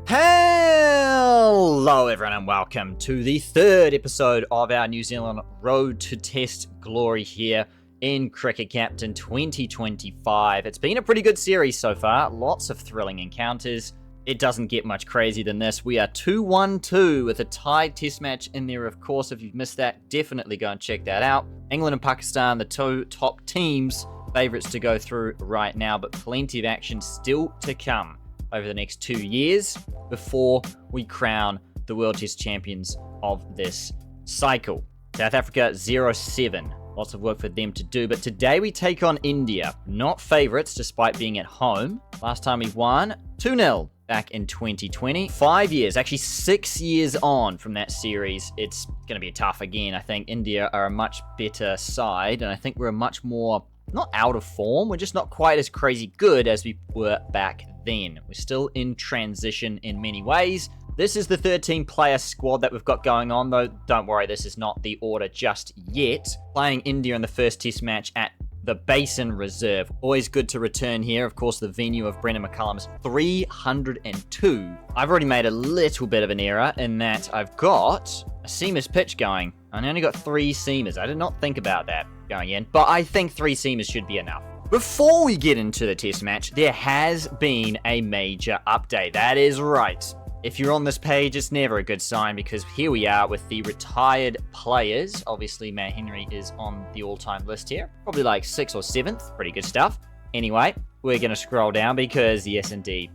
Hello everyone and welcome to the third episode of our New Zealand Road to Test Glory here in Cricket Captain 2025. It's been a pretty good series so far, lots of thrilling encounters. It doesn't get much crazier than this. We are 2-1-2 with a tied test match in there, of course. If you've missed that, definitely go and check that out. England and Pakistan, the two top teams, favourites to go through right now, but plenty of action still to come over the next 2 years before we crown the World Test Champions of this cycle. South Africa 0-7. Lots of work for them to do, but today we take on India. Not favourites despite being at home. Last time we won 2-0 back in 2020. 5 years, actually 6 years on from that series. It's going to be tough again. I think India are a much better side, and I think we're a much more, not out of form, we're just not quite as crazy good as we were back then. We're still in transition in many ways. This is the 13-player squad that we've got going on, though. Don't worry, this is not the order just yet. Playing India in the first test match at the Basin Reserve. Always good to return here. Of course, the venue of Brendan McCullum's 302. I've already made a little bit of an error in that I've got a seamers pitch going. I only got 3 seamers. I did not think about that going in, but I think 3 seamers should be enough. Before we get into the test match, there has been a major update. That is right. If you're on this page, it's never a good sign because here we are with the retired players. Obviously, Matt Henry is on the all-time list here. Probably like 6th or 7th. Pretty good stuff. Anyway, we're going to scroll down because, yes, indeed,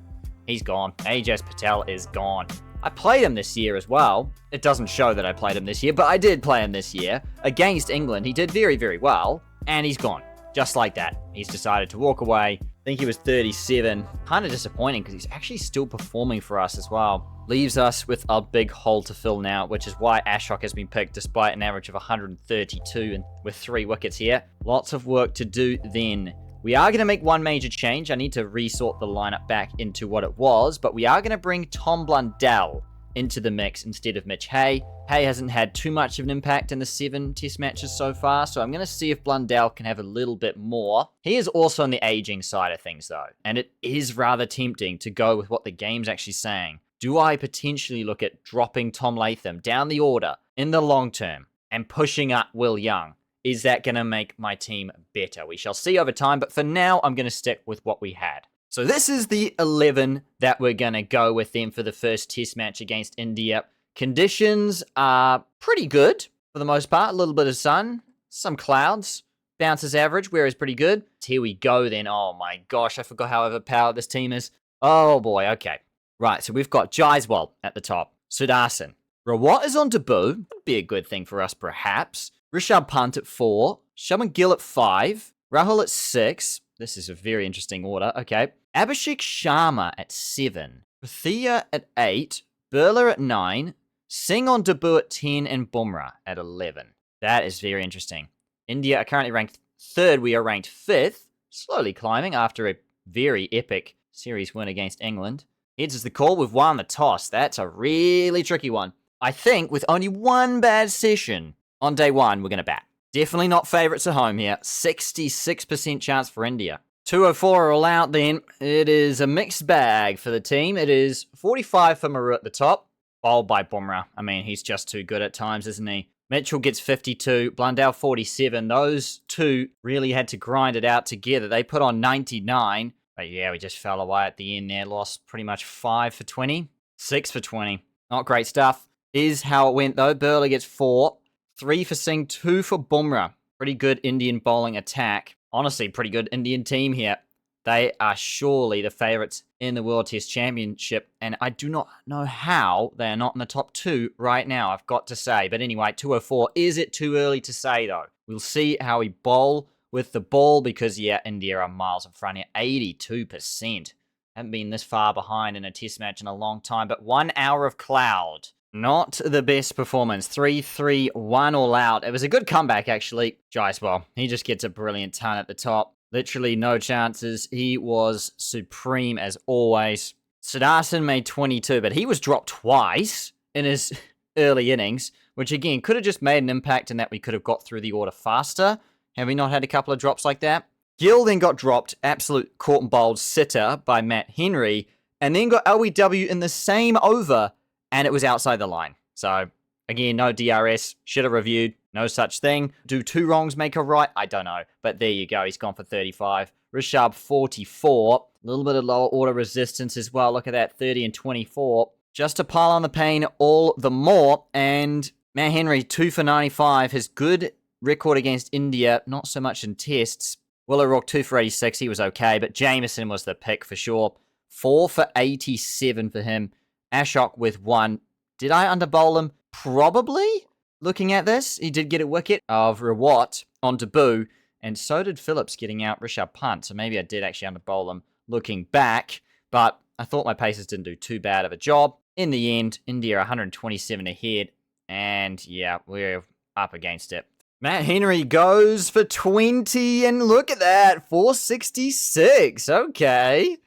he's gone. Ajaz Patel is gone. I played him this year as well. It doesn't show that I played him this year, but I did play him this year. Against England, he did very, very well, and he's gone. Just like that. He's decided to walk away. I think he was 37. Kind of disappointing because he's actually still performing for us as well. Leaves us with a big hole to fill now, which is why Ashok has been picked despite an average of 132 and with 3 wickets here. Lots of work to do then. We are going to make one major change. I need to resort the lineup back into what it was, but we are going to bring Tom Blundell into the mix instead of Mitch Hay. Hay hasn't had too much of an impact in the 7 test matches so far, so I'm going to see if Blundell can have a little bit more. He is also on the aging side of things though, and it is rather tempting to go with what the game's actually saying. Do I potentially look at dropping Tom Latham down the order in the long term and pushing up Will Young? Is that going to make my team better? We shall see over time, but for now, I'm going to stick with what we had. So this is the 11 that we're going to go with them for the first test match against India. Conditions are pretty good for the most part. A little bit of sun, some clouds. Bounces average, where is pretty good. Here we go then. Oh my gosh, I forgot how overpowered this team is. Oh boy, okay. Right, so we've got Jaiswal at the top. Sudarshan. Rawat is on debut. That'd be a good thing for us perhaps. Rishabh Pant at 4. Shubman Gill at 5. Rahul at 6. This is a very interesting order. Okay. Abhishek Sharma at 7. Prathia at 8. Birla at 9. Singh on debut at 10. And Bumrah at 11. That is very interesting. India are currently ranked 3rd. We are ranked 5th. Slowly climbing after a very epic series win against England. Heads is the call. We've won the toss. That's a really tricky one. I think with only one bad session on day 1, we're going to bat. Definitely not favourites at home here. 66% chance for India. 204 are all out then. It is a mixed bag for the team. It is 45 for Maru at the top. Bowled by Bumrah. I mean, he's just too good at times, isn't he? Mitchell gets 52. Blundell 47. Those two really had to grind it out together. They put on 99. But yeah, we just fell away at the end there. Lost pretty much 5 for 20. 6 for 20. Not great stuff. Is how it went though. Birla gets 4. 3 for Singh, 2 for Bumrah. Pretty good Indian bowling attack. Honestly, pretty good Indian team here. They are surely the favourites in the World Test Championship, and I do not know how they are not in the top 2 right now, I've got to say. But anyway, 204. Is it too early to say, though? We'll see how we bowl with the ball, because, yeah, India are miles in front here. 82%. Haven't been this far behind in a Test match in a long time, but 1 hour of cloud. Not the best performance. 3-3-1 all out. It was a good comeback, actually. Jaiswal, he just gets a brilliant ton at the top. Literally no chances. He was supreme as always. Sudarshan made 22, but he was dropped twice in his early innings, which again could have just made an impact in that we could have got through the order faster had we not had a couple of drops like that. Gill then got dropped, absolute caught and bowled sitter by Matt Henry, and then got LBW in the same over, and it was outside the line. So, again, no DRS. Should have reviewed. No such thing. Do 2 wrongs make a right? I don't know. But there you go. He's gone for 35. Rishabh, 44. A little bit of lower order resistance as well. Look at that, 30 and 24. Just to pile on the pain all the more. And Matt Henry, 2 for 95. His good record against India, not so much in tests. Will O'Rourke, 2 for 86. He was okay. But Jameson was the pick for sure. 4 for 87 for him. Ashok with 1. Did I underbowl him? Probably. Looking at this, he did get a wicket of Rawat on debut, and so did Phillips getting out Rishabh Pant, so maybe I did actually underbowl him looking back, but I thought my Pacers didn't do too bad of a job. In the end, India 127 ahead, and yeah, we're up against it. Matt Henry goes for 20, and look at that, 466, okay.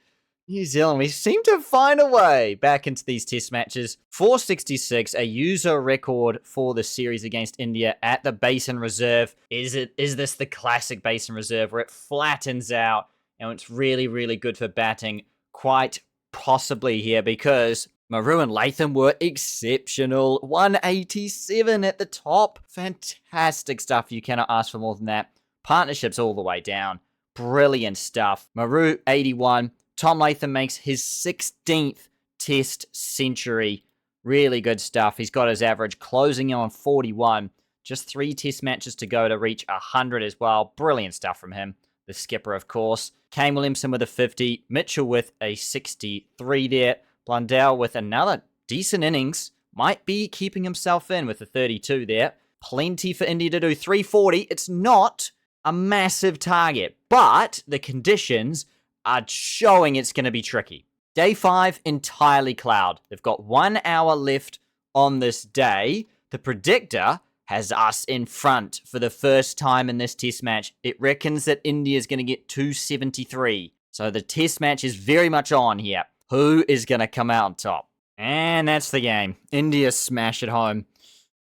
New Zealand, we seem to find a way back into these test matches. 466, a user record for the series against India at the Basin Reserve. Is this the classic Basin Reserve where it flattens out and it's really, really good for batting? Quite possibly here, because Maru and Latham were exceptional. 187 at the top. Fantastic stuff. You cannot ask for more than that. Partnerships all the way down. Brilliant stuff. Maru, 81. Tom Latham makes his 16th test century. Really good stuff. He's got his average closing on 41. Just 3 test matches to go to reach 100 as well. Brilliant stuff from him. The skipper, of course. Kane Williamson with a 50. Mitchell with a 63 there. Blundell with another decent innings. Might be keeping himself in with a 32 there. Plenty for India to do. 340. It's not a massive target, but the conditions are showing it's going to be tricky. Day 5, entirely cloud. They've got 1 hour left on this day. The predictor has us in front for the first time in this test match. It reckons that India is going to get 273. So the test match is very much on here. Who is going to come out on top? And that's the game. India smash it home.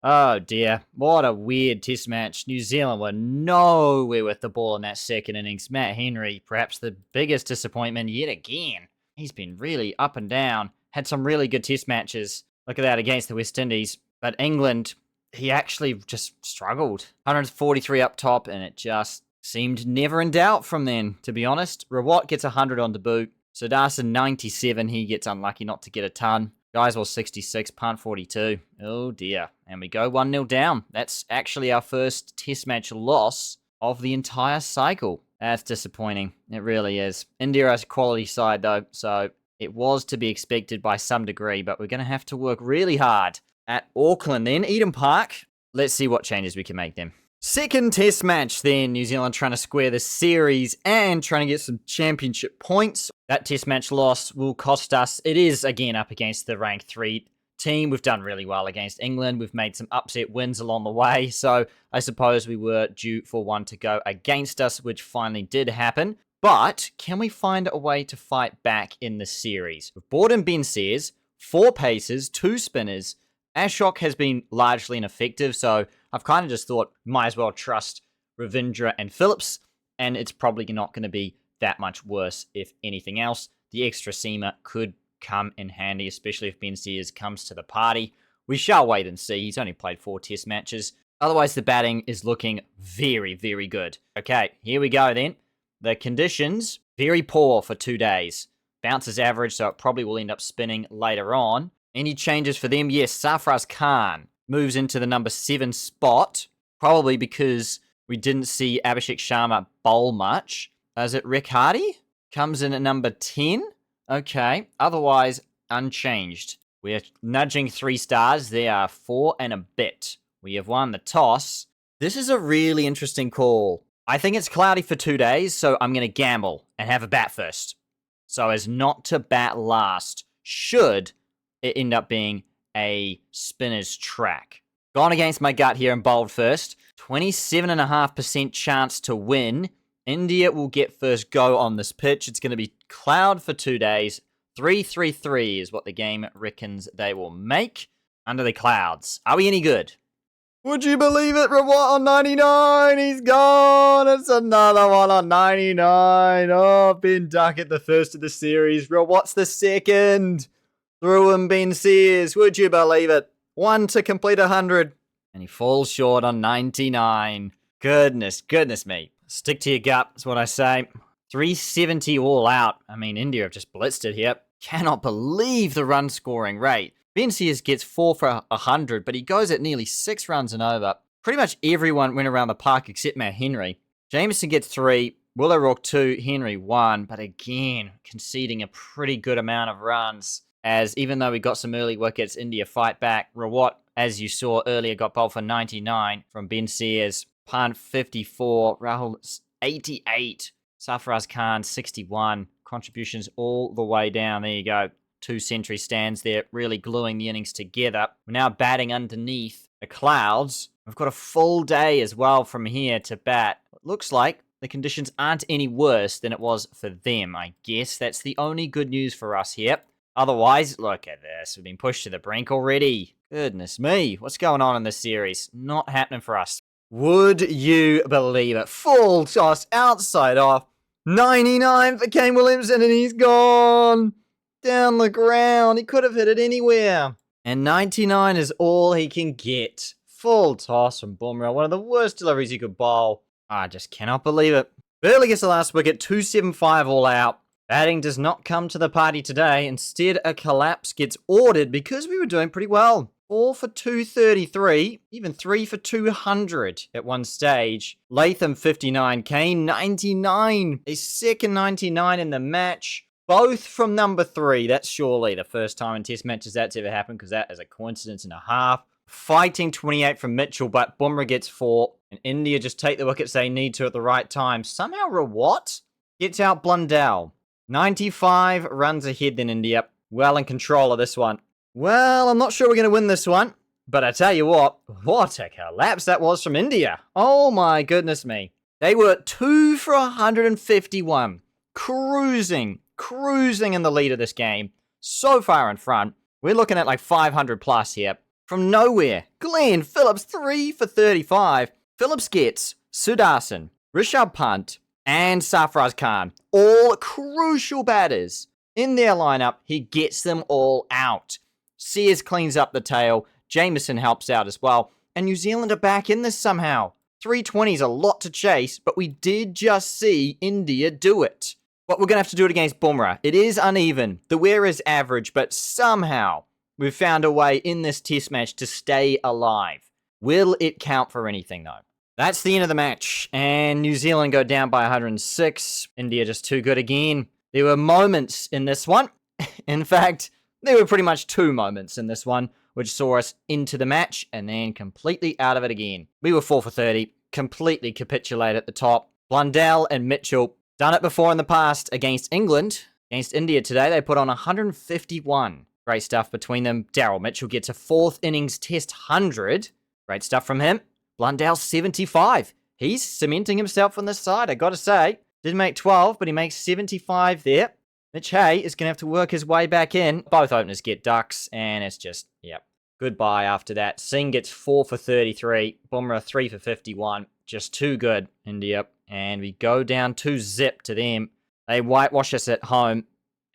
Oh dear, what a weird test match. New Zealand were nowhere with the ball in that second innings. Matt Henry, perhaps the biggest disappointment yet again. He's been really up and down. Had some really good test matches. Look at that against the West Indies. But England, he actually just struggled. 143 up top, and it just seemed never in doubt from then, to be honest. Rawat gets 100 on debut. Sudarshan, 97. He gets unlucky not to get a ton. Guyswell, 66, Pant 42. Oh dear. And we go 1-0 down. That's actually our first test match loss of the entire cycle. That's disappointing. It really is. India is a quality side though, so it was to be expected by some degree, but we're going to have to work really hard. At Auckland then, Eden Park. Let's see what changes we can make them. Second test match then, New Zealand trying to square the series and trying to get some championship points. That test match loss will cost us. It is again up against the rank 3 team. We've done really well against England. We've made some upset wins along the way. So I suppose we were due for one to go against us, which finally did happen. But can we find a way to fight back in the series? We've brought in Ben Sears, 4 pacers, 2 spinners. Ashok has been largely ineffective, so I've kind of just thought, might as well trust Ravindra and Phillips, and it's probably not going to be that much worse, if anything else. The extra seamer could come in handy, especially if Ben Sears comes to the party. We shall wait and see. He's only played 4 test matches. Otherwise, the batting is looking very, very good. Okay, here we go then. The conditions, very poor for 2 days. Bounce is average, so it probably will end up spinning later on. Any changes for them? Yes, Sarfraz Khan moves into the number 7 spot, probably because we didn't see Abhishek Sharma bowl much. Is it Rick Hardy? Comes in at number 10. Okay, otherwise unchanged. We're nudging 3 stars. They are 4 and a bit. We have won the toss. This is a really interesting call. I think it's cloudy for 2 days, so I'm going to gamble and have a bat first. So as not to bat last, should it end up being a spinner's track. Gone against my gut here and bowled first. 27.5% chance to win. India will get first go on this pitch. It's going to be cloud for 2 days. 3-3-3 is what the game reckons they will make under the clouds. Are we any good? Would you believe it? Rawat on 99. He's gone. It's another one on 99. Oh, Ben Duckett, the first of the series. Rawat's the second. Through him, Ben Sears. Would you believe it? One to complete 100. And he falls short on 99. Goodness me. Stick to your gut, is what I say. 370 all out. I mean, India have just blitzed it here. Cannot believe the run scoring rate. Ben Sears gets 4 for 100, but he goes at nearly 6 runs and over. Pretty much everyone went around the park except Matt Henry. Jamieson gets 3, Will O'Rourke 2, Henry 1, but again, conceding a pretty good amount of runs. As even though we got some early wickets, India fight back. Rawat, as you saw earlier, got bowled for 99 from Ben Sears. Pant 54, Rahul 88, Sarfaraz Khan 61. Contributions all the way down. There you go. 2 century stands there, really gluing the innings together. We're now batting underneath the clouds. We've got a full day as well from here to bat. It looks like the conditions aren't any worse than it was for them, I guess. That's the only good news for us here. Otherwise, look at this. We've been pushed to the brink already. Goodness me. What's going on in this series? Not happening for us. Would you believe it? Full toss, outside off. 99 for Kane Williamson, and he's gone. Down the ground. He could have hit it anywhere. And 99 is all he can get. Full toss from Bumrah. One of the worst deliveries he could bowl. I just cannot believe it. Barely gets the last wicket. 275 all out. Batting does not come to the party today. Instead, a collapse gets ordered because we were doing pretty well. 4 for 233, even 3 for 200 at one stage. Latham 59, Kane 99. A second 99 in the match. Both from number 3. That's surely the first time in Test matches that's ever happened, because that is a coincidence and a half. Fighting 28 from Mitchell, but Bumrah gets 4. And India just take the wickets they need to at the right time. Somehow Rawat gets out Blundell. 95 runs ahead than India. Well in control of this one. Well, I'm not sure we're going to win this one. But I tell you what a collapse that was from India. Oh my goodness me. They were 2 for 151. Cruising in the lead of this game. So far in front. We're looking at like 500 plus here. From nowhere, Glenn Phillips 3 for 35. Phillips gets Sudarshan, Rishabh Pant, and Sarfaraz Khan. All crucial batters. In their lineup, he gets them all out. Sears cleans up the tail. Jamieson helps out as well. And New Zealand are back in this somehow. 320 is a lot to chase, but we did just see India do it. But we're going to have to do it against Bumrah. It is uneven. The wear is average, but somehow we've found a way in this test match to stay alive. Will it count for anything, though? That's the end of the match. And New Zealand go down by 106. India just too good again. There were moments in this one. In fact, there were pretty much 2 moments in this one, which saw us into the match and then completely out of it again. We were 4 for 30, completely capitulate at the top. Blundell and Mitchell, done it before in the past against England. Against India today, they put on 151. Great stuff between them. Daryl Mitchell gets a 4th innings test 100. Great stuff from him. Blundell 75. He's cementing himself on this side, I gotta say. Didn't make 12, but he makes 75 there. Mitch Hay is going to have to work his way back in. Both openers get ducks, and it's just, yep, goodbye after that. Singh gets 4 for 33. Bumrah 3 for 51. Just too good, India. And we go down 2-0 to them. They whitewash us at home.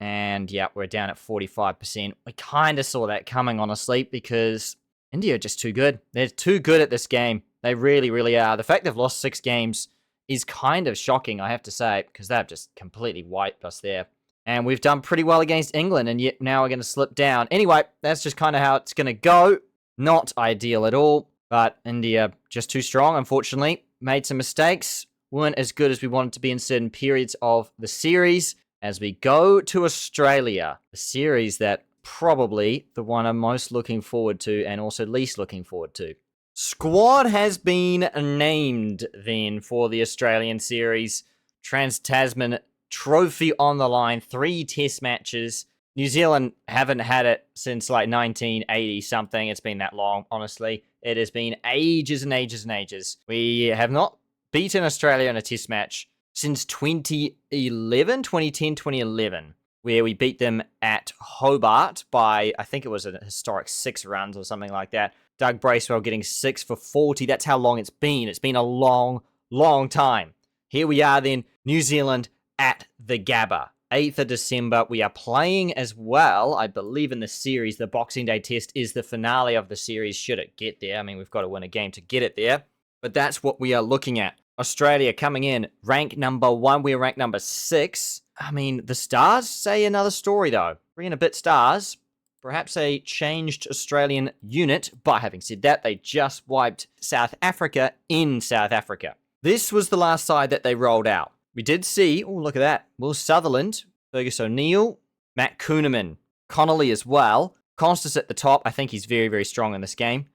And yeah, we're down at 45%. We kind of saw that coming, honestly, because India are just too good. They're too good at this game. They really, really are. The fact they've lost 6 games is kind of shocking, I have to say, because they've just completely wiped us there. And we've done pretty well against England, and yet now we're going to slip down. Anyway, that's just kind of how it's going to go. Not ideal at all, but India just too strong, unfortunately. Made some mistakes. Weren't as good as we wanted to be in certain periods of the series. As we go to Australia, a series that probably the one I'm most looking forward to and also least looking forward to. Squad has been named then for the Australian series. Trans-Tasman Trophy on the line, 3 test matches. New Zealand haven't had it since like 1980 something. It's been that long, honestly. It has been ages and ages and ages. We have not beaten Australia in a test match since 2010, 2011. where we beat them at Hobart by, I think it was a historic 6 runs or something like that. Doug Bracewell getting 6 for 40. That's how long it's been. It's been a long, long time. Here we are then, New Zealand at the Gabba. 8th of December, we are playing as well, I believe, in the series. The Boxing Day test is the finale of the series, should it get there. I mean, we've got to win a game to get it there. But that's what we are looking at. Australia coming in, rank number 1. We're ranked number 6. I mean, the Stars say another story, though. Bringing a bit Stars. Perhaps a changed Australian unit. But having said that, they just wiped South Africa in South Africa. This was the last side that they rolled out. We did see, oh, look at that, Will Sutherland, Fergus O'Neill, Matt Kuhneman, Connolly as well. Constas at the top. I think he's very, very strong in this game.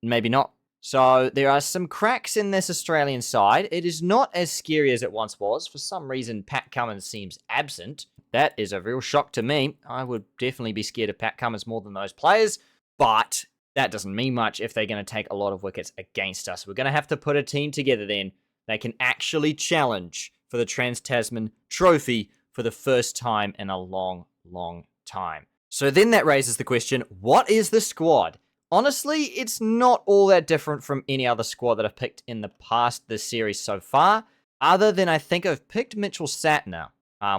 Maybe not. So there are some cracks in this Australian side. It is not as scary as it once was. For some reason, Pat Cummins seems absent. That is a real shock to me. I would definitely be scared of Pat Cummins more than those players. But that doesn't mean much if they're going to take a lot of wickets against us. We're going to have to put a team together then. They can actually challenge for the Trans-Tasman Trophy for the first time in a long, long time. So then that raises the question, what is the squad? Honestly, it's not all that different from any other squad that I've picked in the past this series so far, other than I think I've picked Mitchell Satner,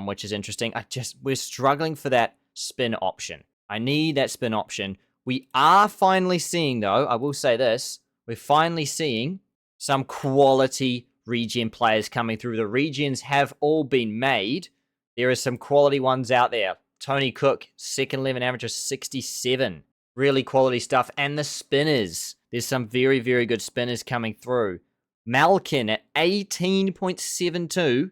which is interesting. We're struggling for that spin option. I need that spin option. We are finally seeing, though, I will say this, we're finally seeing some quality regen players coming through. The regens have all been made. There are some quality ones out there. Tony Cook, second 11 average of 67. Really quality stuff. And the spinners. There's some very, very good spinners coming through. Malkin at 18.72.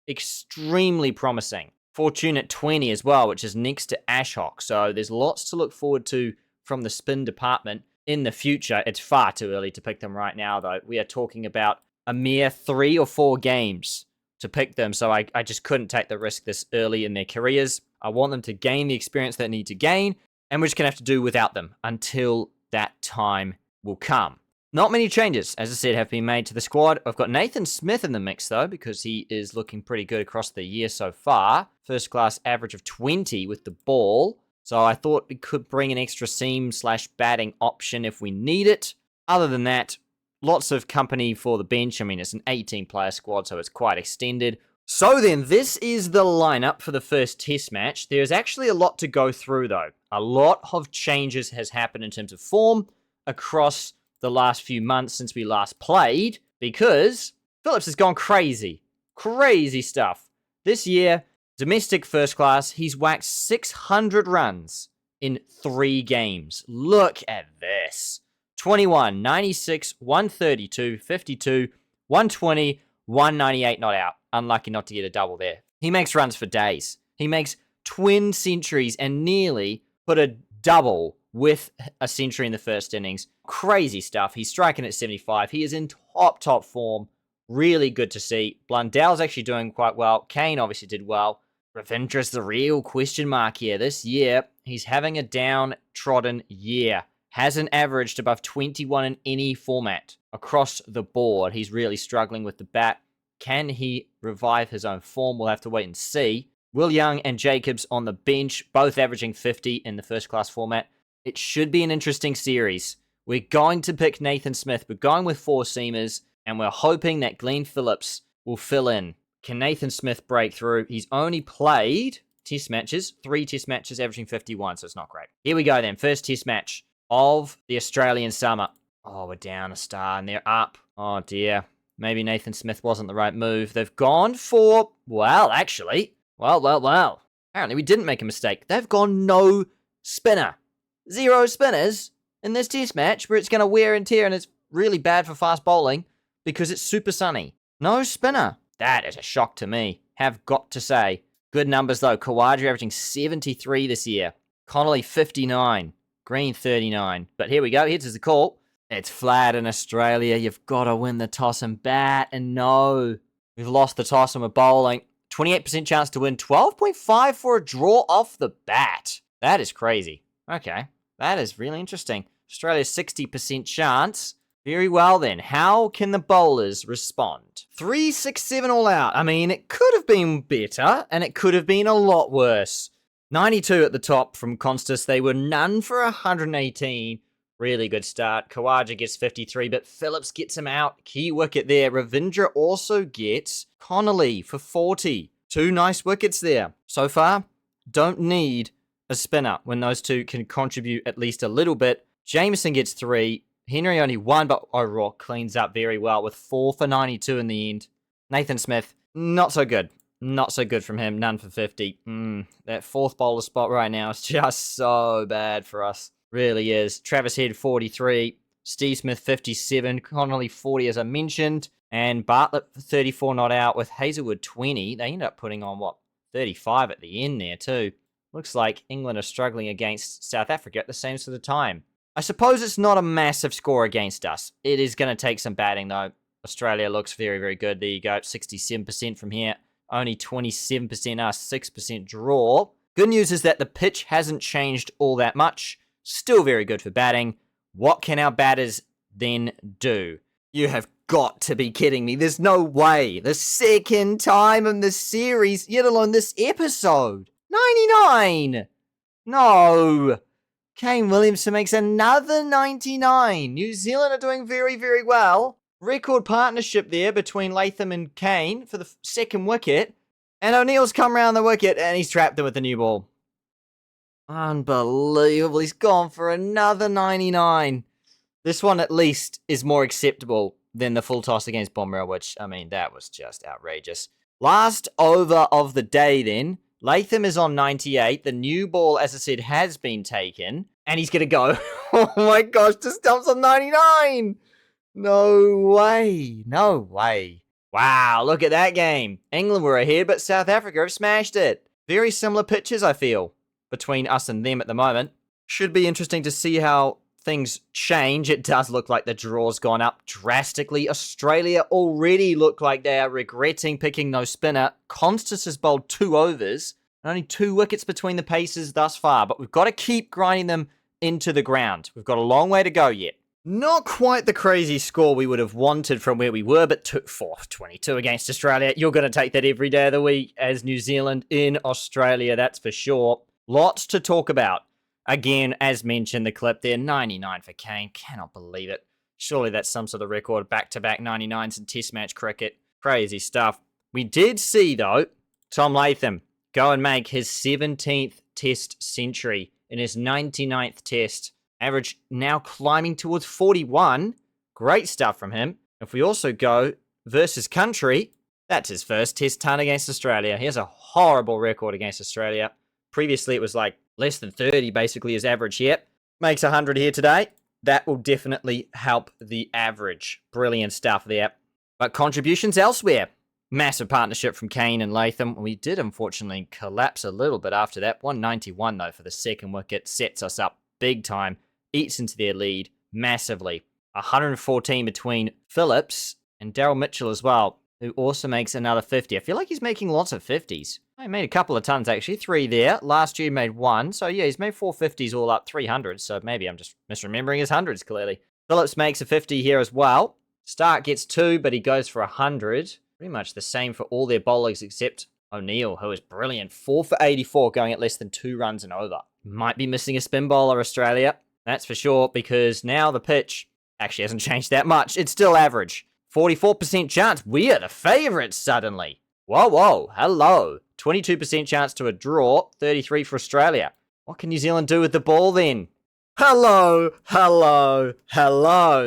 Extremely promising. Fortune at 20 as well, which is next to Ashok. So there's lots to look forward to from the spin department in the future. It's far too early to pick them right now, though. We are talking about a mere 3 or 4 games to pick them, so I just couldn't take the risk this early in their careers. I want them to gain the experience they need to gain, and we're just going to have to do without them until that time will come. Not many changes, as I said, have been made to the squad. I've got Nathan Smith in the mix, though, because he is looking pretty good across the year so far. First class average of 20 with the ball. So I thought we could bring an extra seam/batting option if we need it. Other than that, lots of company for the bench. I mean, it's an 18-player squad, so it's quite extended. So then, this is the lineup for the first test match. There's actually a lot to go through, though. A lot of changes has happened in terms of form across the last few months since we last played, because Phillips has gone crazy. Crazy stuff. This year, domestic first class, he's whacked 600 runs in 3 games. Look at this. 21, 96, 132, 52, 120, 198 not out. Unlucky not to get a double there. He makes runs for days. He makes twin centuries and nearly put a double with a century in the first innings. Crazy stuff. He's striking at 75. He is in top form. Really good to see. Blundell's actually doing quite well. Kane obviously did well. Ravindra's the real question mark here. This year, he's having a downtrodden year. Hasn't averaged above 21 in any format across the board. He's really struggling with the bat. Can he revive his own form? We'll have to wait and see. Will Young and Jacobs on the bench, both averaging 50 in the first class format. It should be an interesting series. We're going to pick Nathan Smith. We're going with 4 seamers, and we're hoping that Glenn Phillips will fill in. Can Nathan Smith break through? He's only played test matches, 3 test matches, averaging 51, so it's not great. Here we go then. First test match of the Australian summer. Oh, we're down a star, and they're up. Oh, dear. Maybe Nathan Smith wasn't the right move. They've gone for, well, actually. Well. Apparently, we didn't make a mistake. They've gone no spinner. 0 spinners in this test match where it's going to wear and tear and it's really bad for fast bowling because it's super sunny. No spinner. That is a shock to me. Have got to say. Good numbers, though. Kawadri averaging 73 this year. Connolly, 59. Green, 39. But here we go. Here's the call. It's flat in Australia. You've got to win the toss and bat. And no, we've lost the toss and we're bowling. 28% chance to win. 12.5 for a draw off the bat. That is crazy. Okay. That is really interesting. Australia's 60% chance. Very well then. How can the bowlers respond? 3, 6, 7 all out. I mean, it could have been better, and it could have been a lot worse. 92 at the top from Constas. They were none for 118. Really good start. Khawaja gets 53, but Phillips gets him out. Key wicket there. Ravindra also gets Connolly for 40. 2 nice wickets there. So far, don't need a spinner when those two can contribute at least a little bit. Jameson gets 3. Henry only 1, but O'Rourke cleans up very well with 4 for 92 in the end. Nathan Smith, not so good. Not so good from him. None for 50. That fourth bowler spot right now is just so bad for us. Really is. Travis Head, 43. Steve Smith, 57. Connolly, 40, as I mentioned. And Bartlett, 34 not out with Hazelwood, 20. They end up putting on, 35 at the end there too. Looks like England are struggling against South Africa at the same sort of time. I suppose it's not a massive score against us. It is going to take some batting, though. Australia looks very, very good. There you go, 67% from here. Only 27% us, 6% draw. Good news is that the pitch hasn't changed all that much. Still very good for batting. What can our batters then do? You have got to be kidding me. There's no way. The second time in the series, yet alone this episode. 99! No! Kane Williamson makes another 99. New Zealand are doing very, very well. Record partnership there between Latham and Kane for the second wicket. And O'Neill's come round the wicket and he's trapped it with the new ball. Unbelievable. He's gone for another 99. This one at least is more acceptable than the full toss against Bomber, which, I mean, that was just outrageous. Last over of the day then. Latham is on 98. The new ball, as I said, has been taken. And he's going to go. Oh my gosh, just stumps on 99. No way. No way. Wow, look at that game. England were ahead, but South Africa have smashed it. Very similar pitches, I feel, between us and them at the moment. Should be interesting to see how things change. It does look like the draw's gone up drastically. Australia already look like they are regretting picking no spinner. Constas has bowled 2 overs. Only 2 wickets between the paces thus far, but we've got to keep grinding them into the ground. We've got a long way to go yet. Not quite the crazy score we would have wanted from where we were, but 22 against Australia. You're going to take that every day of the week as New Zealand in Australia, that's for sure. Lots to talk about. Again, as mentioned, the clip there, 99 for Kane. Cannot believe it. Surely that's some sort of record, back-to-back 99s in Test match cricket. Crazy stuff. We did see, though, Tom Latham go and make his 17th Test century in his 99th Test. Average now climbing towards 41. Great stuff from him. If we also go versus country, that's his first Test ton against Australia. He has a horrible record against Australia. Previously, it was like less than 30, basically, his average here. Makes 100 here today. That will definitely help the average. Brilliant stuff there. But contributions elsewhere. Massive partnership from Kane and Latham. We did, unfortunately, collapse a little bit after that. 191, though, for the second wicket. Sets us up big time. Eats into their lead massively. 114 between Phillips and Daryl Mitchell as well, who also makes another 50. I feel like he's making lots of 50s. He made a couple of tons, actually. 3 there. Last year he made 1. So, yeah, he's made 4 50s all up, 300s. So maybe I'm just misremembering his hundreds, clearly. Phillips makes a 50 here as well. Stark gets 2, but he goes for 100. Pretty much the same for all their bowlers except O'Neill, who is brilliant. 4 for 84, going at less than 2 runs and over. Might be missing a spin bowler, Australia. That's for sure, because now the pitch actually hasn't changed that much. It's still average. 44% chance. We are the favourites suddenly. Whoa, hello. 22% chance to a draw. 33 for Australia. What can New Zealand do with the ball then? Hello.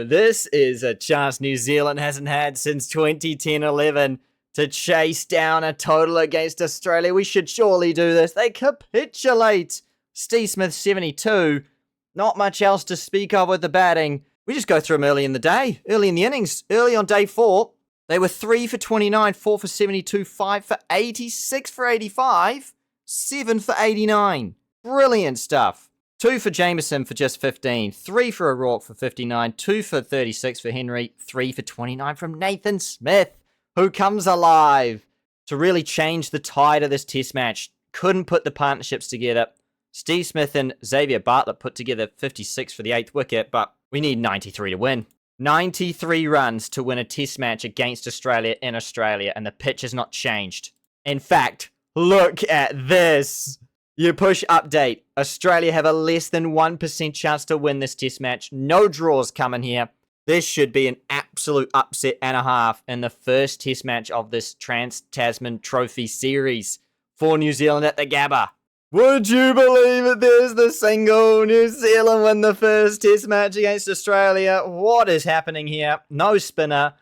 This is a chance New Zealand hasn't had since 2010-11 to chase down a total against Australia. We should surely do this. They capitulate. Steve Smith, 72. Not much else to speak of with the batting. We just go through them early in the day, early in the innings, early on day 4. They were 3 for 29, 4 for 72, 5 for 80, 6 for 85, 7 for 89. Brilliant stuff. 2 for Jameson for just 15, 3 for O'Rourke for 59, 2 for 36 for Henry, 3 for 29 from Nathan Smith, who comes alive to really change the tide of this Test match. Couldn't put the partnerships together. Steve Smith and Xavier Bartlett put together 56 for the 8th wicket, but we need 93 to win. 93 runs to win a test match against Australia in Australia, and the pitch has not changed. In fact, look at this. You push update. Australia have a less than 1% chance to win this test match. No draws coming here. This should be an absolute upset and a half in the first test match of this Trans-Tasman Trophy series for New Zealand at the Gabba. Would you believe it? There's the single. New Zealand win the first test match against Australia. What is happening here? No spinner.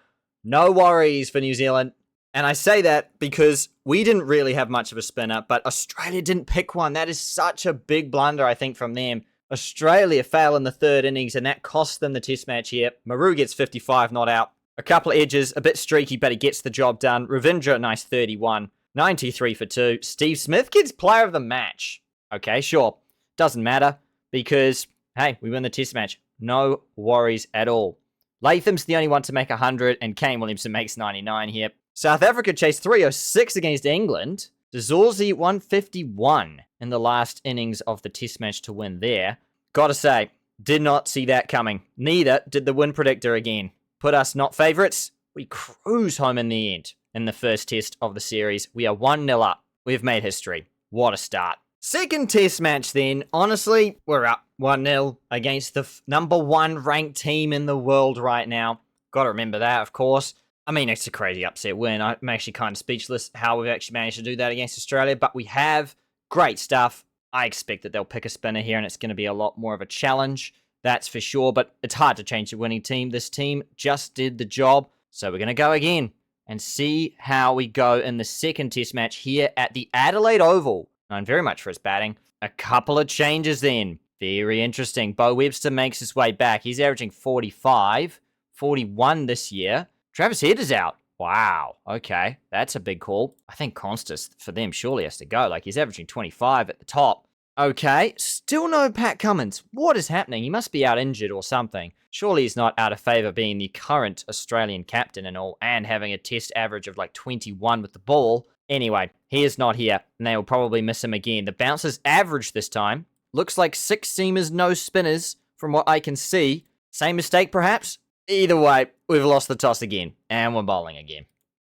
No worries for New Zealand. And I say that because we didn't really have much of a spinner, but Australia didn't pick one. That is such a big blunder, I think, from them. Australia fail in the third innings, and that cost them the test match here. Maru gets 55, not out. A couple of edges, a bit streaky, but he gets the job done. Ravindra, nice 31. 93 for 2. Steve Smith gets player of the match. Okay, sure. Doesn't matter because, hey, we win the test match. No worries at all. Latham's the only one to make 100, and Kane Williamson makes 99 here. South Africa chased 306 against England. Dezorzi 151 in the last innings of the test match to win there. Gotta say, did not see that coming. Neither did the win predictor again. Put us not favourites. We cruise home in the end. In the first test of the series, we are 1-0 up. We've made history. What a start. Second test match then. Honestly, we're up 1-0 against the number 1 ranked team in the world right now. Gotta remember that, of course. I mean, it's a crazy upset win. I'm actually kind of speechless how we've actually managed to do that against Australia, but we have great stuff. I expect that they'll pick a spinner here, and it's going to be a lot more of a challenge, that's for sure, but it's hard to change a winning team. This team just did the job, so we're going to go again and see how we go in the second test match here at the Adelaide Oval. Known very much for his batting. A couple of changes then. Very interesting. Bo Webster makes his way back. He's averaging 45, 41 this year. Travis Head is out. Wow. Okay. That's a big call. I think Constas for them surely has to go. Like, he's averaging 25 at the top. Okay. Still no Pat Cummins. What is happening? He must be out injured or something. Surely he's not out of favour being the current Australian captain and all, and having a test average of like 21 with the ball. Anyway, he is not here, and they will probably miss him again. The bouncer's average this time. Looks like 6 seamers, no spinners, from what I can see. Same mistake, perhaps? Either way, we've lost the toss again, and we're bowling again.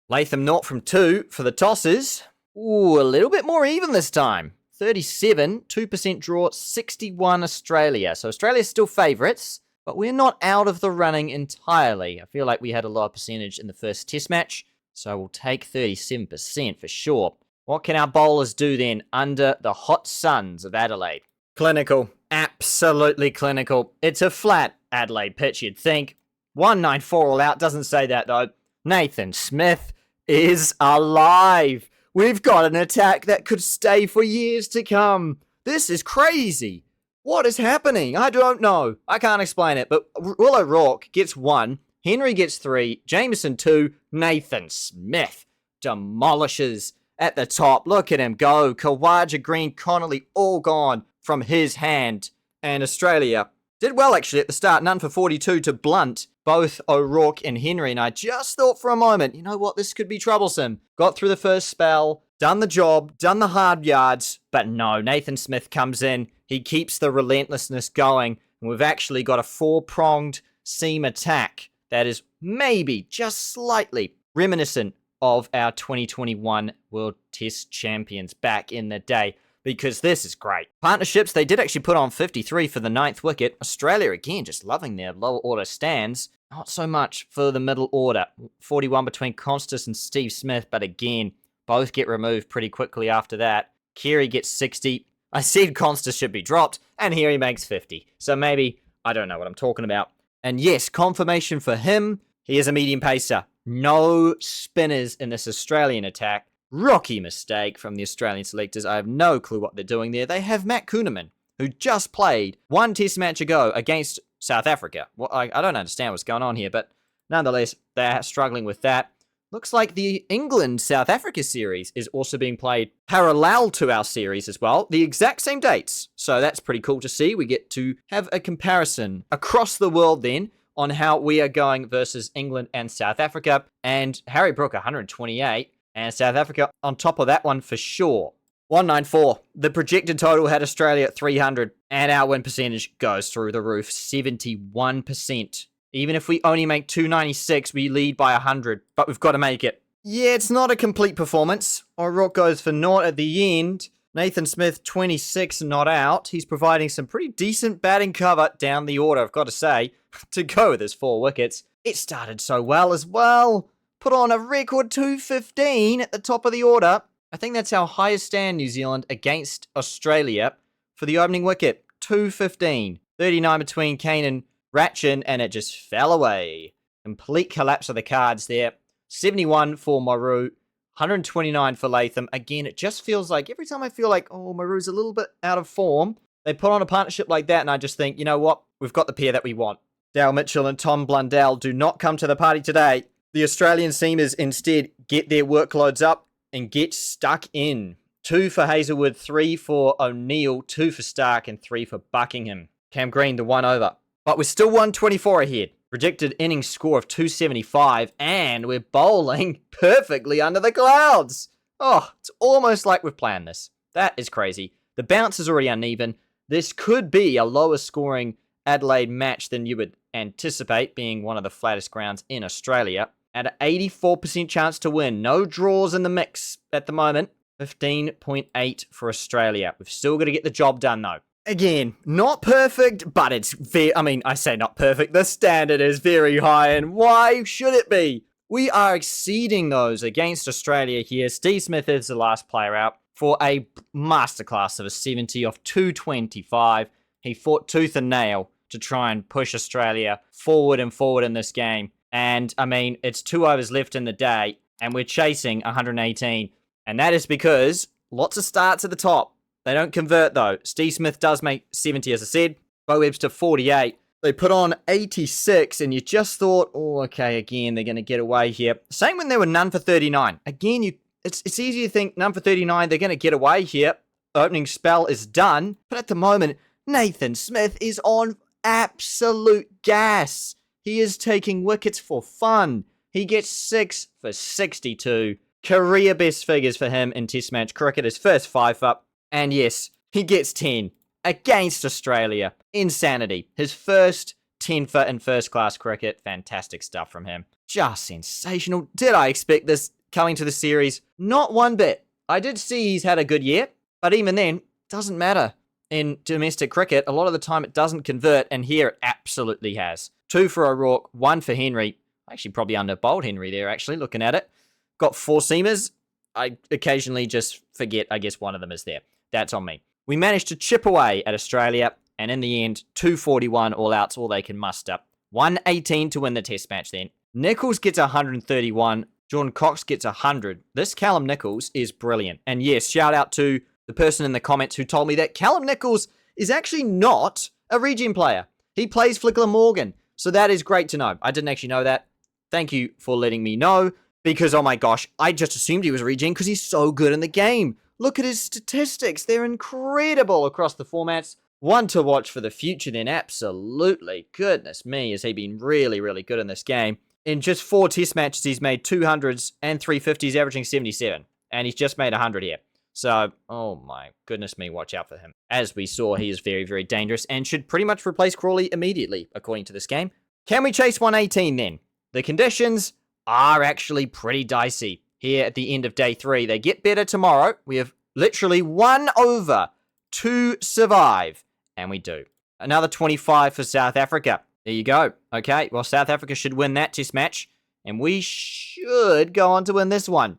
Latham 0 from 2 for the tosses. Ooh, a little bit more even this time. 37, 2% draw, 61 Australia. So Australia's still favourites, but we're not out of the running entirely. I feel like we had a lower percentage in the first test match, so we'll take 37% for sure. What can our bowlers do then under the hot suns of Adelaide? Clinical. Absolutely clinical. It's a flat Adelaide pitch, you'd think. 194 all out. Doesn't say that, though. Nathan Smith is alive. We've got an attack that could stay for years to come. This is crazy. What is happening? I don't know. I can't explain it, but Will O'Rourke gets 1. Henry gets 3. Jameson 2. Nathan Smith demolishes at the top. Look at him go. Kawaja, Green, Connolly all gone from his hand. And Australia did well, actually, at the start. None for 42 to blunt both O'Rourke and Henry. And I just thought for a moment, you know what, this could be troublesome. Got through the first spell, done the job, done the hard yards. But no, Nathan Smith comes in. He keeps the relentlessness going. And we've actually got a 4-pronged seam attack that is maybe just slightly reminiscent of our 2021 World Test Champions back in the day. Because this is great. Partnerships, they did actually put on 53 for the 9th wicket. Australia, again, just loving their lower order stands. Not so much for the middle order. 41 between Constas and Steve Smith, but again, both get removed pretty quickly after that. Keary gets 60. I said Constas should be dropped, and here he makes 50. So maybe, I don't know what I'm talking about. And yes, confirmation for him. He is a medium pacer. No spinners in this Australian attack. Rookie mistake from the Australian selectors. I have no clue what they're doing there. They have Matt Kuhneman, who just played 1 test match ago against South Africa. Well, I don't understand what's going on here, but nonetheless, they're struggling with that. Looks like the England-South Africa series is also being played parallel to our series as well. The exact same dates. So that's pretty cool to see. We get to have a comparison across the world then on how we are going versus England and South Africa. And Harry Brook, 128. And South Africa on top of that one for sure. 194. The projected total had Australia at 300. And our win percentage goes through the roof. 71%. Even if we only make 296, we lead by 100, but we've got to make it. Yeah, it's not a complete performance. O'Rourke goes for naught at the end. Nathan Smith, 26, not out. He's providing some pretty decent batting cover down the order, I've got to say, to go with his 4 wickets. It started so well as well. Put on a record 215 at the top of the order. I think that's our highest stand, New Zealand, against Australia for the opening wicket. 215. 39 between Kane and Ratchin, and it just fell away. Complete collapse of the cards there. 71 for Maru, 129 for Latham. Again, it just feels like every time I feel like, oh, Maru's a little bit out of form, they put on a partnership like that, and I just think, you know what? We've got the pair that we want. Dale Mitchell and Tom Blundell do not come to the party today. The Australian seamers instead get their workloads up and get stuck in. 2 for Hazelwood, 3 for O'Neill, 2 for Stark, and 3 for Buckingham. Cam Green, the 1 over. But we're still 124 ahead. Predicted innings score of 275, and we're bowling perfectly under the clouds. Oh, it's almost like we've planned this. That is crazy. The bounce is already uneven. This could be a lower scoring Adelaide match than you would anticipate, being one of the flattest grounds in Australia. At an 84% chance to win. No draws in the mix at the moment. 15.8 for Australia. We've still got to get the job done, though. Again, not perfect, but it's I say not perfect. The standard is very high, and why should it be? We are exceeding those against Australia here. Steve Smith is the last player out for a masterclass of a 70 off 225. He fought tooth and nail to try and push Australia forward and forward in this game. And, it's 2 overs left in the day, and we're chasing 118. And that is because lots of starts at the top. They don't convert, though. Steve Smith does make 70, as I said. Bo Webster, 48. They put on 86, and you just thought, oh, okay, again, they're going to get away here. Same when they were none for 39. Again, it's easy to think none for 39, they're going to get away here. Opening spell is done. But at the moment, Nathan Smith is on absolute gas. He is taking wickets for fun. He gets 6 for 62. Career best figures for him in Test match cricket. His first 5 up. And yes, he gets 10 against Australia. Insanity. His first 10 for in first class cricket. Fantastic stuff from him. Just sensational. Did I expect this coming to the series? Not one bit. I did see he's had a good year, but even then, doesn't matter. In domestic cricket, a lot of the time it doesn't convert, and here it absolutely has. 2 for O'Rourke, 1 for Henry. Actually, probably under bowled Henry there, actually, looking at it. Got 4 seamers. I occasionally just forget, I guess one of them is there. That's on me. We managed to chip away at Australia, and in the end, 241 all outs, all they can muster. 118 to win the test match then. Nichols gets 131. Jordan Cox gets 100. This Callum Nichols is brilliant. And yes, shout out to the person in the comments who told me that Callum Nichols is actually not a regen player. He plays for Glamorgan. So that is great to know. I didn't actually know that. Thank you for letting me know. Because, oh my gosh, I just assumed he was regen because he's so good in the game. Look at his statistics. They're incredible across the formats. One to watch for the future then, absolutely. Goodness me, has he been really, really good in this game. In just 4 test matches, he's made 200s and 350s, averaging 77. And he's just made 100 here. So, oh my goodness me, watch out for him. As we saw, he is very, very dangerous and should pretty much replace Crawley immediately, according to this game. Can we chase 118 then? The conditions are actually pretty dicey here at the end of day 3. They get better tomorrow. We have literally 1 over to survive. And we do. Another 25 for South Africa. There you go. Okay, well, South Africa should win that test match. And we should go on to win this one.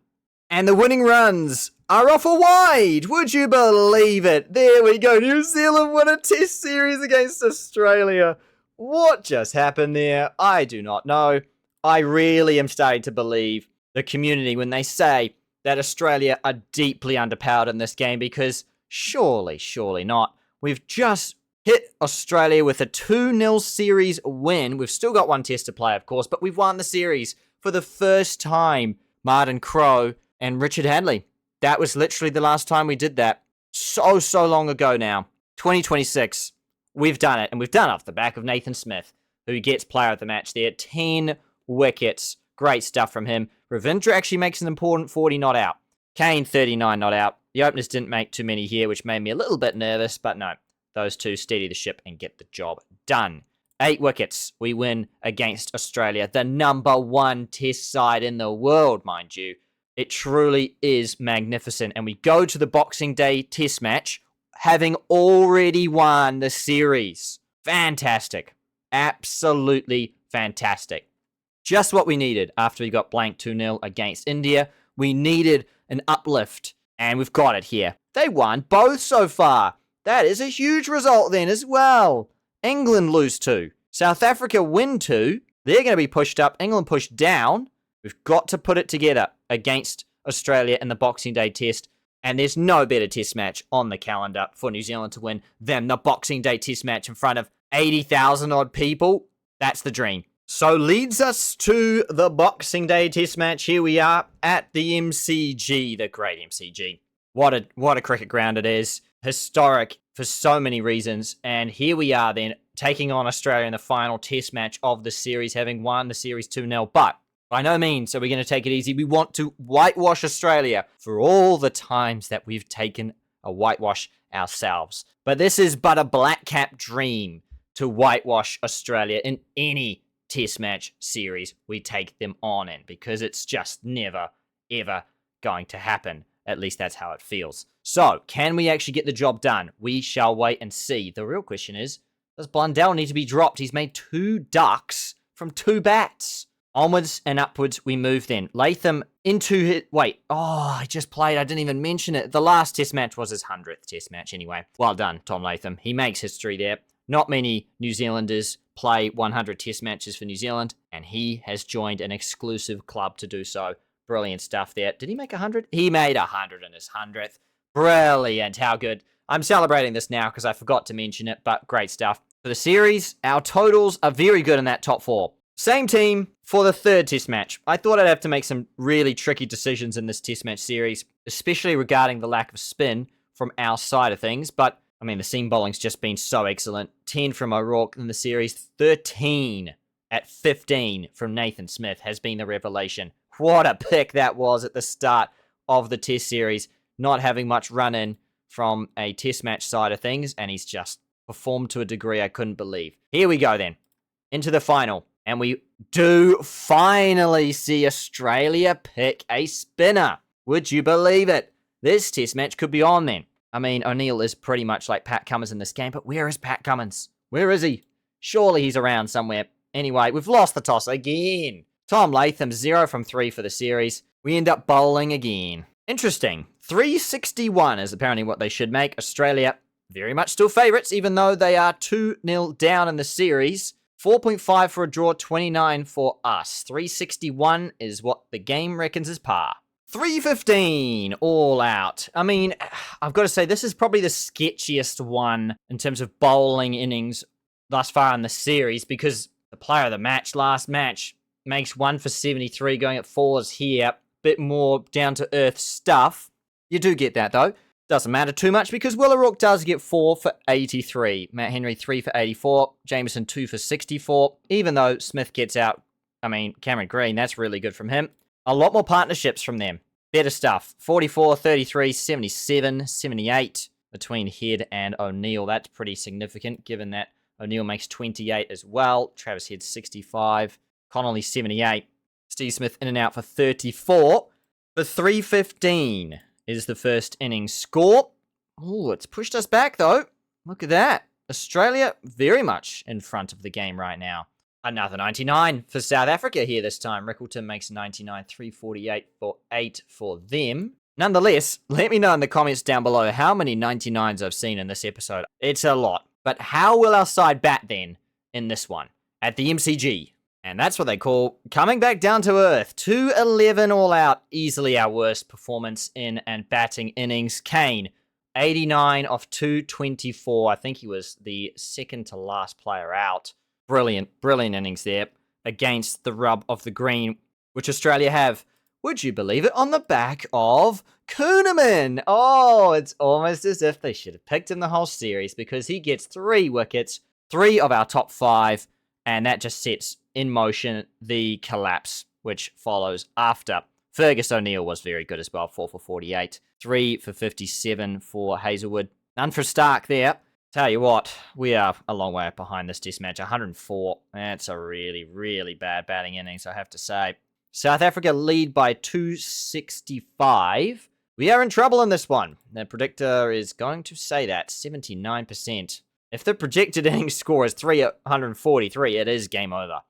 And the winning runs are off a wide. Would you believe it? There we go. New Zealand won a test series against Australia. What just happened there? I do not know. I really am starting to believe the community when they say that Australia are deeply underpowered in this game, because surely not. We've just hit Australia with a 2-0 series win. We've still got 1 test to play, of course, but we've won the series for the first time. Martin Crowe and Richard Hadley. That was literally the last time we did that. So long ago now. 2026. We've done it, and we've done it off the back of Nathan Smith, who gets player of the match there. 10 wickets. Great stuff from him. Ravindra actually makes an important 40 not out. Kane, 39 not out. The openers didn't make too many here, which made me a little bit nervous, but no. Those two steady the ship and get the job done. 8 wickets we win against Australia, the #1 test side in the world, mind you. It truly is magnificent. And we go to the Boxing Day test match having already won the series. Fantastic. Absolutely fantastic. Just what we needed after we got blanked 2-0 against India. We needed an uplift, and we've got it here. They won both so far. That is a huge result then as well. England lose 2. South Africa win 2. They're going to be pushed up. England pushed down. We've got to put it together against Australia in the Boxing Day test. And there's no better test match on the calendar for New Zealand to win than the Boxing Day test match in front of 80,000 odd people. That's the dream. So leads us to the Boxing Day test match. Here we are at the MCG, the great MCG. What a cricket ground it is. Historic for so many reasons. And here we are then taking on Australia in the final test match of the series, having won the series 2-0. But by no means are we going to take it easy. We want to whitewash Australia for all the times that we've taken a whitewash ourselves. But this is but a black cap dream to whitewash Australia in any test match series we take them on in, because it's just never, ever going to happen. At least that's how it feels. So, can we actually get the job done? We shall wait and see. The real question is, does Blundell need to be dropped? He's made 2 ducks from 2 bats. Onwards and upwards we move then. Latham into his... Wait. Oh, I just played. I didn't even mention it. The last test match was his 100th test match anyway. Well done, Tom Latham. He makes history there. Not many New Zealanders play 100 test matches for New Zealand, and he has joined an exclusive club to do so. Brilliant stuff there. Did he make 100? He made 100 in his 100th. Brilliant. How good. I'm celebrating this now because I forgot to mention it, but great stuff. For the series, our totals are very good in that top 4. Same team for the 3rd test match. I thought I'd have to make some really tricky decisions in this test match series, especially regarding the lack of spin from our side of things. But, I mean, the seam bowling's just been so excellent. 10 from O'Rourke in the series. 13 at 15 from Nathan Smith has been the revelation. What a pick that was at the start of the test series. Not having much run-in from a test match side of things, and he's just performed to a degree I couldn't believe. Here we go then, into the final. And we do finally see Australia pick a spinner. Would you believe it? This test match could be on then. I mean, O'Neill is pretty much like Pat Cummins in this game, but where is Pat Cummins? Where is he? Surely he's around somewhere. Anyway, we've lost the toss again. Tom Latham, 0 from 3 for the series. We end up bowling again. Interesting. 361 is apparently what they should make. Australia, very much still favourites, even though they are 2-0 down in the series. 4.5 for a draw, 29 for us. 361 is what the game reckons is par. 315, all out. I mean, I've got to say, this is probably the sketchiest one in terms of bowling innings thus far in the series, because the player of the match, last match, makes 1 for 73, going at 4s here. Bit more down-to-earth stuff. You do get that, though. Doesn't matter too much because Will O'Rourke does get 4 for 83. Matt Henry 3 for 84. Jameson 2 for 64. Even though Smith gets out, I mean, Cameron Green, that's really good from him. A lot more partnerships from them. Better stuff. 44, 33, 77, 78 between Head and O'Neill. That's pretty significant given that O'Neill makes 28 as well. Travis Head 65. Connolly 78. Steve Smith in and out for 34. For 315. Is the first innings score. Oh, it's pushed us back, though. Look at that. Australia very much in front of the game right now. Another 99 for South Africa here this time. Rickleton makes 99, 348 for 8 for them. Nonetheless, let me know in the comments down below how many 99s I've seen in this episode. It's a lot. But how will our side bat then in this one? At the MCG. And that's what they call coming back down to earth. 211 all out. Easily our worst performance in and batting innings. Kane, 89 off 224. I think he was the second to last player out. Brilliant innings there against the rub of the green, which Australia have, would you believe it, on the back of Kuhnemann. Oh, it's almost as if they should have picked him the whole series because he gets 3 wickets, 3 of our top 5, and that just sets in motion the collapse, which follows after. Fergus O'Neill was very good as well, 4 for 48. 3 for 57 for Hazelwood. None for Stark there. Tell you what, we are a long way behind this test match. 104. That's a really, really bad batting innings, I have to say. South Africa lead by 265. We are in trouble in this one. The predictor is going to say that, 79%. If the projected innings score is 343, it is game over.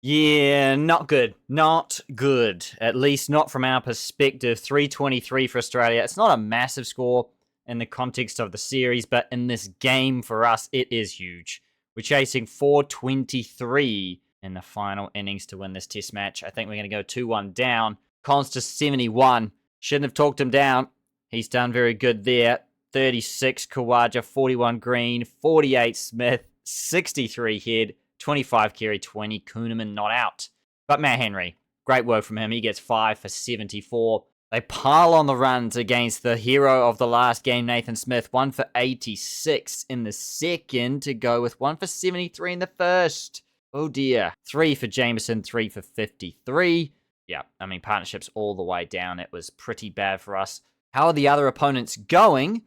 Yeah, not good. Not good. At least not from our perspective. 323 for Australia. It's not a massive score in the context of the series, but in this game for us, it is huge. We're chasing 423 in the final innings to win this test match. I think we're going to go 2-1 down. Collins to 71. Shouldn't have talked him down. He's done very good there. 36 Kawaja, 41 Green, 48 Smith, 63 Head, 25 Carey, 20 Kuhneman not out. But Matt Henry, great work from him. He gets 5 for 74. They pile on the runs against the hero of the last game, Nathan Smith. 1 for 86 in the second to go with 1 for 73 in the first. Oh dear. 3 for Jameson, 3 for 53. Yeah, I mean, partnerships all the way down. It was pretty bad for us. How are the other opponents going?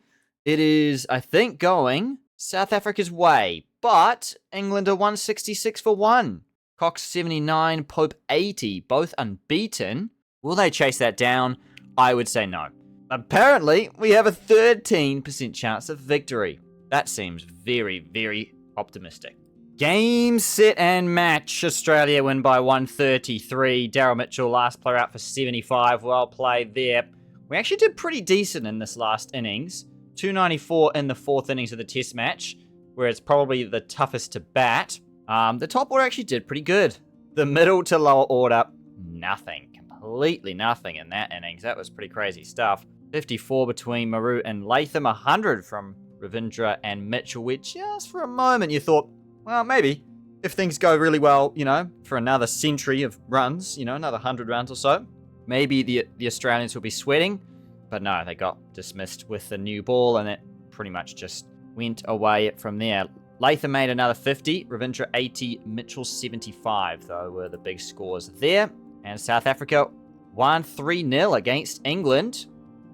It is, I think, going South Africa's way. But England are 166 for 1. Cox 79, Pope 80, both unbeaten. Will they chase that down? I would say no. Apparently, we have a 13% chance of victory. That seems very, very optimistic. Game, set, and match. Australia win by 133. Daryl Mitchell, last player out for 75. Well played there. We actually did pretty decent in this last innings. 294 in the fourth innings of the test match, where it's probably the toughest to bat. The top order actually did pretty good. The middle to lower order, nothing. Completely nothing in that innings. That was pretty crazy stuff. 54 between Maru and Latham. 100 from Ravindra and Mitchell, which just for a moment you thought, well, maybe if things go really well, for another century of runs, another 100 runs or so, maybe the Australians will be sweating. But no, they got dismissed with the new ball, and it pretty much just went away from there. Latham made another 50, Ravindra 80, Mitchell 75, though, were the big scores there. And South Africa won 3-0 against England.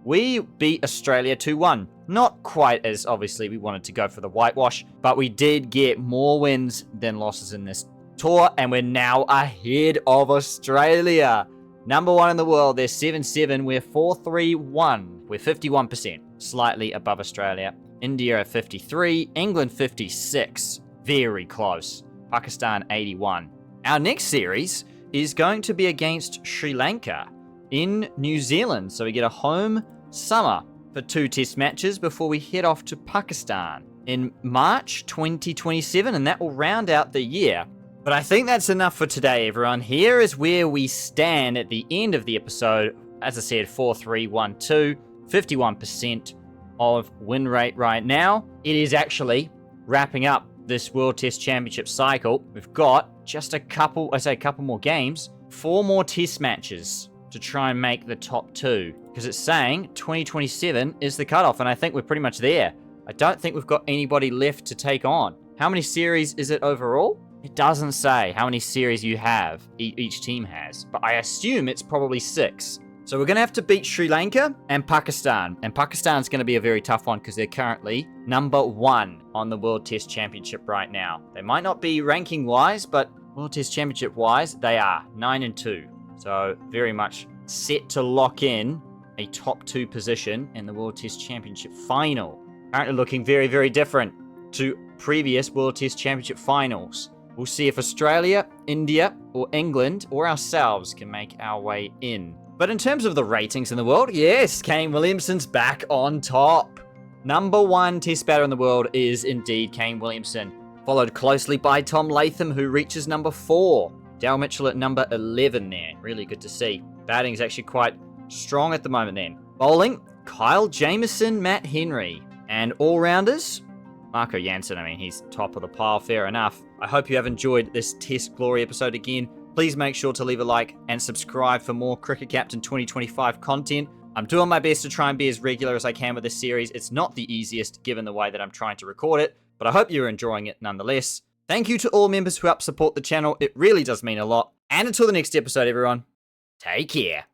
We beat Australia 2-1. Not quite as, obviously, we wanted to go for the whitewash, but we did get more wins than losses in this tour, and we're now ahead of Australia. Number 1 in the world, they're 7-7, we're 4-3-1. We're 51%, slightly above Australia. India at 53, England 56, very close. Pakistan 81. Our next series is going to be against Sri Lanka in New Zealand. So we get a home summer for 2 test matches before we head off to Pakistan in March 2027, and that will round out the year. But I think that's enough for today, everyone. Here is where we stand at the end of the episode. As I said, 4-3-1-2, 51% of win rate right now. It is actually wrapping up this World Test Championship cycle. We've got just a couple more games, 4 more test matches to try and make the top 2, because it's saying 2027 is the cutoff, and I think we're pretty much there. I don't think we've got anybody left to take on. How many series is it overall? It doesn't say how many series you have, each team has, but I assume it's probably 6. So we're going to have to beat Sri Lanka and Pakistan. And Pakistan's going to be a very tough one because they're currently number 1 on the World Test Championship right now. They might not be ranking-wise, but World Test Championship-wise, they are 9-2. So very much set to lock in a top 2 position in the World Test Championship final. Currently looking very, very different to previous World Test Championship finals. We'll see if Australia, India, or England, or ourselves can make our way in. But in terms of the ratings in the world, yes, Kane Williamson's back on top. Number 1 test batter in the world is indeed Kane Williamson, followed closely by Tom Latham, who reaches number 4. Daryl Mitchell at number 11 there. Really good to see. Batting is actually quite strong at the moment then. Bowling, Kyle Jamieson, Matt Henry. And all-rounders, Marco Jansen. I mean, he's top of the pile, fair enough. I hope you have enjoyed this Test Glory episode again. Please make sure to leave a like and subscribe for more Cricket Captain 2025 content. I'm doing my best to try and be as regular as I can with this series. It's not the easiest given the way that I'm trying to record it, but I hope you're enjoying it nonetheless. Thank you to all members who help support the channel. It really does mean a lot. And until the next episode, everyone, take care.